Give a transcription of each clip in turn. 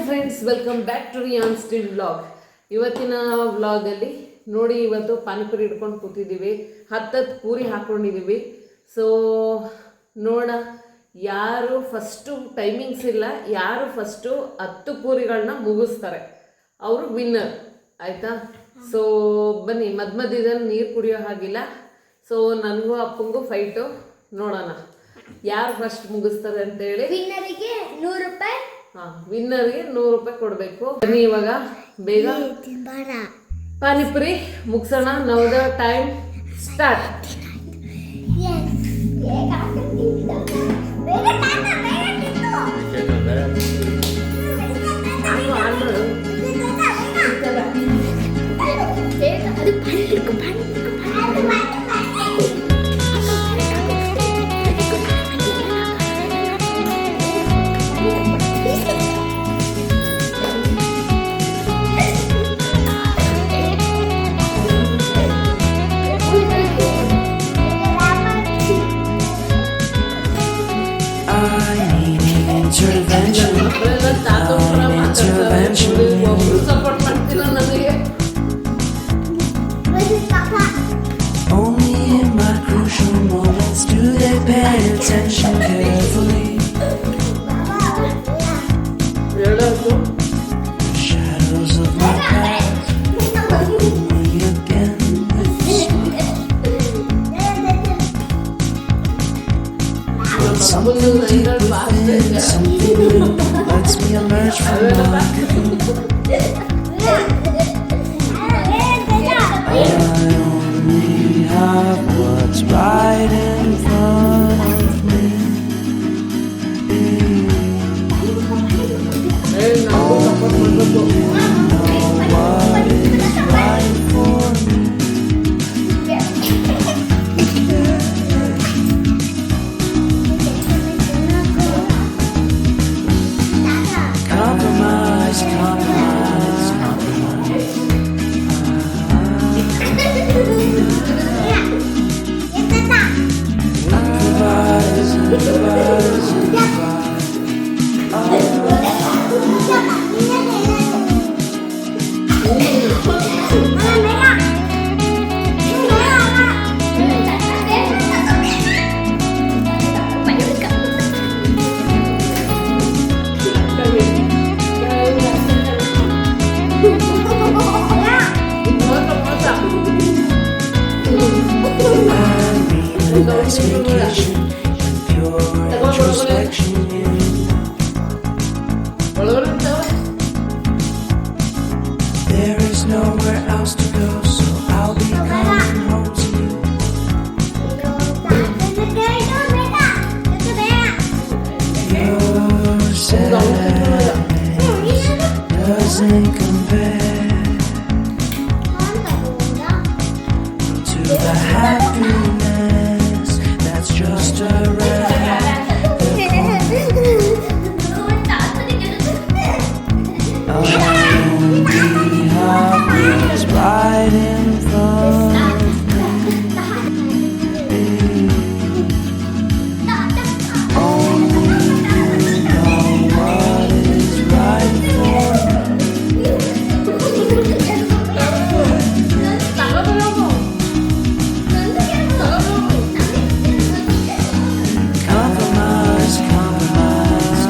Friends, welcome back to Riyan still vlog. ಇವತ್ತಿನ ವ್ಲಾಗಲ್ಲಿ ನೋಡಿ, ಇವತ್ತು ಪಾನಿಪುರಿ ಹಿಡ್ಕೊಂಡು ಕೂತಿದ್ದೀವಿ. 10 ಪೂರಿ ಹಾಕ್ಕೊಂಡಿದ್ದೀವಿ. ಸೊ ನೋಡ, ಯಾರು ಫಸ್ಟು ಟೈಮಿಂಗ್ಸ್ ಇಲ್ಲ, ಯಾರು ಫಸ್ಟು 10 ಪೂರಿಗಳನ್ನ ಮುಗಿಸ್ತಾರೆ ಅವರು ವಿನ್ನರ್, ಆಯಿತಾ? ಸೊ ಬನ್ನಿ, ಮಧ್ಯದಲ್ಲಿ ನೀರು ಕುಡಿಯೋ ಹಾಗಿಲ್ಲ. ಸೊ ನನಗೂ ಅಪ್ಪಂಗೂ ಫೈಟು, ನೋಡೋಣ ಯಾರು ಫಸ್ಟ್ ಮುಗಿಸ್ತಾರೆ ಅಂತೇಳಿ. ವಿನ್ನರಿಗೆ 100 ರೂಪಾಯಿ. ವಿನ್ನರ್ಗೆ 100 ರೂಪಾಯಿ ಕೊಡಬೇಕು. ಬನ್ನಿ ಇವಾಗ ಬೇಗ ಪಾನಿಪುರಿ ಮುಗಿಸೋಣ. Now the time start. Support ಮಾಡ್ತಿಲ್ಲ ನನಗೆ. Only in my crucial moments do they pay attention carefully. The shadows of my past me again with something deep within, something new lets me emerge from my cocoon. I only have what's right in front of me. Only you know what is right for me. Compromise, compromise, compromise. Improvise, improvise, improvise. Nice vacation and pure introspection. There is nowhere else to go, so I'll be coming home to you. Your sadness doesn't compare to the happiness that's just around. Only have what's right in front of me. Only you know what is right for me. Compromise, compromise,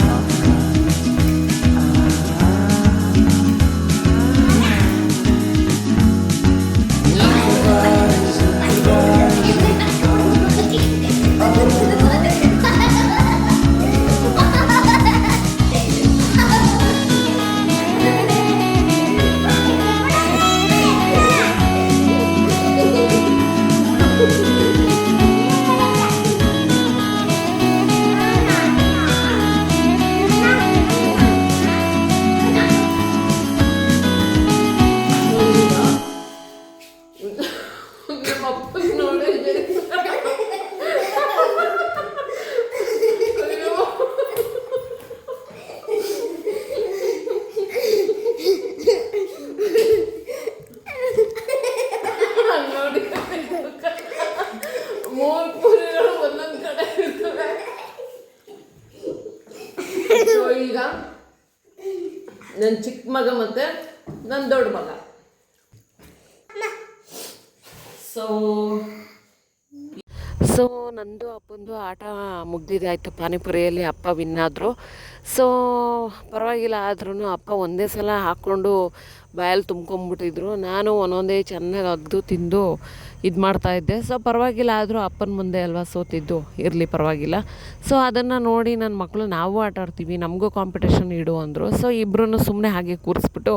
ನನ್ನ ಚಿಕ್ಕ ಮಗ ಮತ್ತು ನನ್ನ ದೊಡ್ಡ ಮಗ. So ನಂದು ಅಪ್ಪಂದು ಆಟ ಮುಗ್ದಿದೆ ಆಯಿತು. ಪಾನಿಪುರಿಯಲ್ಲಿ ಅಪ್ಪ ವಿನ್ ಆದರು. ಸೊ ಪರವಾಗಿಲ್ಲ, ಆದ್ರೂ ಅಪ್ಪ ಒಂದೇ ಸಲ ಹಾಕ್ಕೊಂಡು ಬಾಯಲ್ಲಿ ತುಂಬ್ಕೊಂಬಿಟ್ಟಿದ್ರು. ನಾನು ಒಂದೊಂದೇ ಚೆನ್ನಾಗಿ ಅಗ್ದು ತಿಂದು ಇದು ಮಾಡ್ತಾಯಿದ್ದೆ. ಸೊ ಪರವಾಗಿಲ್ಲ, ಆದರೂ ಅಪ್ಪನ ಮುಂದೆ ಅಲ್ವಾ ಸೋತಿದ್ದು, ಇರಲಿ ಪರವಾಗಿಲ್ಲ. ಸೊ ಅದನ್ನು ನೋಡಿ ನನ್ನ ಮಕ್ಕಳು ನಾವು ಆಟ ಆಡ್ತೀವಿ, ನಮಗೂ ಕಾಂಪಿಟೇಷನ್ ಇಡು ಅಂದರು. ಸೊ ಇಬ್ಬರೂ ಸುಮ್ಮನೆ ಹಾಗೆ ಕೂರಿಸ್ಬಿಟ್ಟು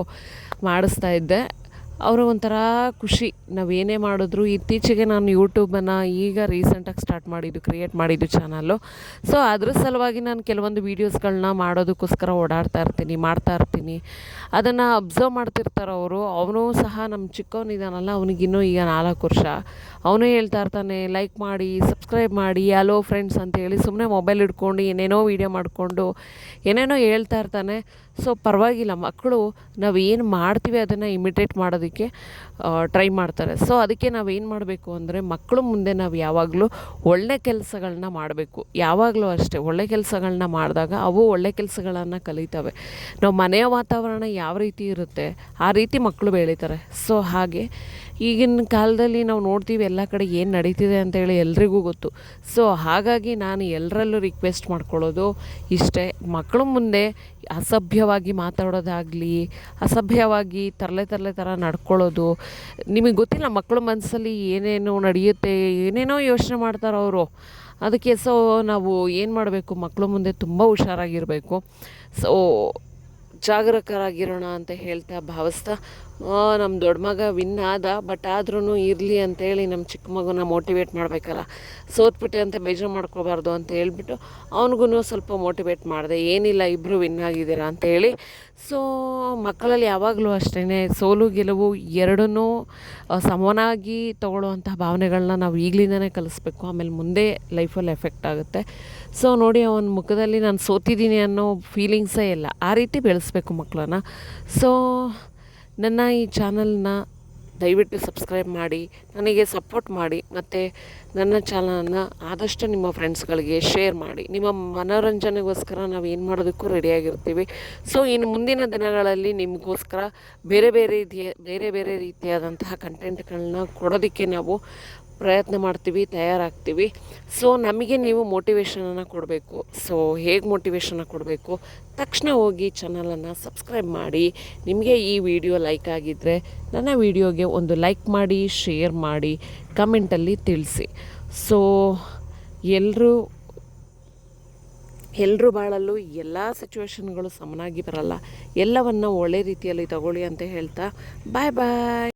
ಮಾಡಿಸ್ತಾ ಇದ್ದೆ. ಅವರು ಒಂಥರ ಖುಷಿ ನಾವೇನೇ ಮಾಡಿದ್ರು. ಇತ್ತೀಚೆಗೆ ನಾನು ಯೂಟ್ಯೂಬನ್ನು ಈಗ ರೀಸೆಂಟಾಗಿ ಸ್ಟಾರ್ಟ್ ಕ್ರಿಯೇಟ್ ಮಾಡಿದ್ದು ಚಾನಲ್ಲು. ಸೊ ಅದ್ರ ಸಲುವಾಗಿ ನಾನು ಕೆಲವೊಂದು ವೀಡಿಯೋಸ್ಗಳನ್ನ ಮಾಡೋದಕ್ಕೋಸ್ಕರ ಓಡಾಡ್ತಾ ಇರ್ತೀನಿ. ಅದನ್ನು ಅಬ್ಸರ್ವ್ ಮಾಡ್ತಿರ್ತಾರೆ ಅವರು. ಅವನು ಸಹ ನಮ್ಮ ಚಿಕ್ಕವನಿದ್ದಾನಲ್ಲ, ಅವನಿಗಿನ್ನೂ ಈಗ 4 ವರ್ಷ. ಅವನು ಹೇಳ್ತಾ ಇರ್ತಾನೆ, ಲೈಕ್ ಮಾಡಿ, ಸಬ್ಸ್ಕ್ರೈಬ್ ಮಾಡಿ, ಹಲೋ ಫ್ರೆಂಡ್ಸ್ ಅಂತೇಳಿ ಸುಮ್ಮನೆ ಮೊಬೈಲ್ ಹಿಡ್ಕೊಂಡು ಏನೇನೋ ವೀಡಿಯೋ ಮಾಡಿಕೊಂಡು ಏನೇನೋ ಹೇಳ್ತಾ ಇರ್ತಾನೆ. ಸೊ ಪರವಾಗಿಲ್ಲ, ಮಕ್ಕಳು ನಾವು ಏನು ಮಾಡ್ತೀವಿ ಅದನ್ನು ಇಮಿಟೇಟ್ ಮಾಡೋದಕ್ಕೆ ಟ್ರೈ ಮಾಡ್ತಾರೆ. ಸೊ ಅದಕ್ಕೆ ನಾವೇನು ಮಾಡಬೇಕು ಅಂದರೆ, ಮಕ್ಕಳು ಮುಂದೆ ನಾವು ಯಾವಾಗಲೂ ಒಳ್ಳೆ ಕೆಲಸಗಳನ್ನ ಮಾಡಬೇಕು. ಯಾವಾಗಲೂ ಅಷ್ಟೇ, ಒಳ್ಳೆ ಕೆಲಸಗಳನ್ನ ಮಾಡಿದಾಗ ಅವು ಒಳ್ಳೆ ಕೆಲಸಗಳನ್ನು ಕಲಿತವೆ. ನಾವು ಮನೆಯ ವಾತಾವರಣ ಯಾವ ರೀತಿ ಇರುತ್ತೆ ಆ ರೀತಿ ಮಕ್ಕಳು ಬೆಳೀತಾರೆ. ಸೊ ಹಾಗೆ ಈಗಿನ ಕಾಲದಲ್ಲಿ ನಾವು ನೋಡ್ತೀವಿ ಎಲ್ಲ ಕಡೆ ಏನು ನಡೀತಿದೆ ಅಂತೇಳಿ ಎಲ್ರಿಗೂ ಗೊತ್ತು. ಸೊ ಹಾಗಾಗಿ ನಾನು ಎಲ್ಲರಲ್ಲೂ ರಿಕ್ವೆಸ್ಟ್ ಮಾಡ್ಕೊಳ್ಳೋದು ಇಷ್ಟೇ, ಮಕ್ಕಳು ಮುಂದೆ ಅಸಭ್ಯವಾಗಿ ಮಾತಾಡೋದಾಗಲಿ, ಅಸಭ್ಯವಾಗಿ ತರಲೆ ಥರ ನಡ್ಕೊಳ್ಳೋದು, ನಿಮಗೆ ಗೊತ್ತಿಲ್ಲ ಮಕ್ಕಳ ಮನಸ್ಸಲ್ಲಿ ಏನೇನೋ ನಡೆಯುತ್ತೆ, ಏನೇನೋ ಯೋಚನೆ ಮಾಡ್ತಾರೆ ಅವರು. ಅದಕ್ಕೆ ಸೊ ನಾವು ಏನು ಮಾಡಬೇಕು, ಮಕ್ಕಳು ಮುಂದೆ ತುಂಬ ಹುಷಾರಾಗಿರಬೇಕು. ಸೊ ಜಾಗರೂಕರಾಗಿರೋಣ ಅಂತ ಹೇಳ್ತಾ ಭಾವಿಸ್ತಾ, ನಮ್ಮ ದೊಡ್ಡ ಮಗ ವಿನ್ ಆದ. ಬಟ್ ಆದ್ರೂ ಇರಲಿ ಅಂತೇಳಿ ನಮ್ಮ ಚಿಕ್ಕ ಮಗುನ ಮೋಟಿವೇಟ್ ಮಾಡಬೇಕಲ್ಲ, ಸೋತ್ಬಿಟ್ಟೆ ಅಂತ ಬೇಜಾರು ಮಾಡ್ಕೋಬಾರ್ದು ಅಂತ ಹೇಳ್ಬಿಟ್ಟು ಅವನಿಗೂ ಸ್ವಲ್ಪ ಮೋಟಿವೇಟ್ ಮಾಡಿದೆ. ಏನಿಲ್ಲ, ಇಬ್ಬರು ವಿನ್ ಆಗಿದ್ದೀರಾ ಅಂತೇಳಿ. ಸೊ ಮಕ್ಕಳಲ್ಲಿ ಯಾವಾಗಲೂ ಅಷ್ಟೇ, ಸೋಲು ಗೆಲುವು ಎರಡನ್ನೂ ಸಮನಾಗಿ ತೊಗೊಳ್ಳುವಂಥ ಭಾವನೆಗಳನ್ನ ನಾವು ಈಗಲಿಂದನೇ ಕಲಿಸ್ಬೇಕು. ಆಮೇಲೆ ಮುಂದೆ ಲೈಫಲ್ಲಿ ಎಫೆಕ್ಟ್ ಆಗುತ್ತೆ. ಸೊ ನೋಡಿ, ಅವನ ಮುಖದಲ್ಲಿ ನಾನು ಸೋತಿದ್ದೀನಿ ಅನ್ನೋ ಫೀಲಿಂಗ್ಸೇ ಇಲ್ಲ. ಆ ರೀತಿ ಬೆಳೆಸ್ಬೇಕು ಮಕ್ಕಳನ್ನ. ಸೊ ನನ್ನ ಈ ಚಾನಲ್ನ ದಯವಿಟ್ಟು ಸಬ್ಸ್ಕ್ರೈಬ್ ಮಾಡಿ, ನನಗೆ ಸಪೋರ್ಟ್ ಮಾಡಿ, ಮತ್ತು ನನ್ನ ಚಾನಲನ್ನು ಆದಷ್ಟು ನಿಮ್ಮ ಫ್ರೆಂಡ್ಸ್ಗಳಿಗೆ ಶೇರ್ ಮಾಡಿ. ನಿಮ್ಮ ಮನೋರಂಜನೆಗೋಸ್ಕರ ನಾವು ಏನು ಮಾಡೋದಕ್ಕೂ ರೆಡಿಯಾಗಿರ್ತೀವಿ. ಸೊ ಇನ್ನು ಮುಂದಿನ ದಿನಗಳಲ್ಲಿ ನಿಮಗೋಸ್ಕರ ಬೇರೆ ಬೇರೆ ರೀತಿಯಾದಂತಹ ಕಂಟೆಂಟ್ಗಳನ್ನ ಕೊಡೋದಕ್ಕೆ ನಾವು ಪ್ರಯತ್ನ ಮಾಡ್ತೀವಿ, ತಯಾರಾಗ್ತೀವಿ. ಸೊ ನಮಗೆ ನೀವು ಮೋಟಿವೇಶನನ್ನು ಕೊಡಬೇಕು. ಸೊ ಹೇಗೆ ಮೋಟಿವೇಶನ್ನ ಕೊಡಬೇಕು, ತಕ್ಷಣ ಹೋಗಿ ಚಾನಲನ್ನು ಸಬ್ಸ್ಕ್ರೈಬ್ ಮಾಡಿ. ನಿಮಗೆ ಈ ವಿಡಿಯೋ ಲೈಕ್ ಆಗಿದ್ದರೆ ನನ್ನ ವಿಡಿಯೋಗೆ ಒಂದು ಲೈಕ್ ಮಾಡಿ, ಶೇರ್ ಮಾಡಿ, ಕಮೆಂಟಲ್ಲಿ ತಿಳಿಸಿ. ಸೊ ಎಲ್ಲರೂ ಬಾಳಲ್ಲೂ ಎಲ್ಲ ಸಿಚುವೇಶನ್ಗಳು ಸಮನಾಗಿ ಬರಲ್ಲ. ಎಲ್ಲವನ್ನು ಒಳ್ಳೆ ರೀತಿಯಲ್ಲಿ ತಗೊಳ್ಳಿ ಅಂತ ಹೇಳ್ತಾ ಬಾಯ್.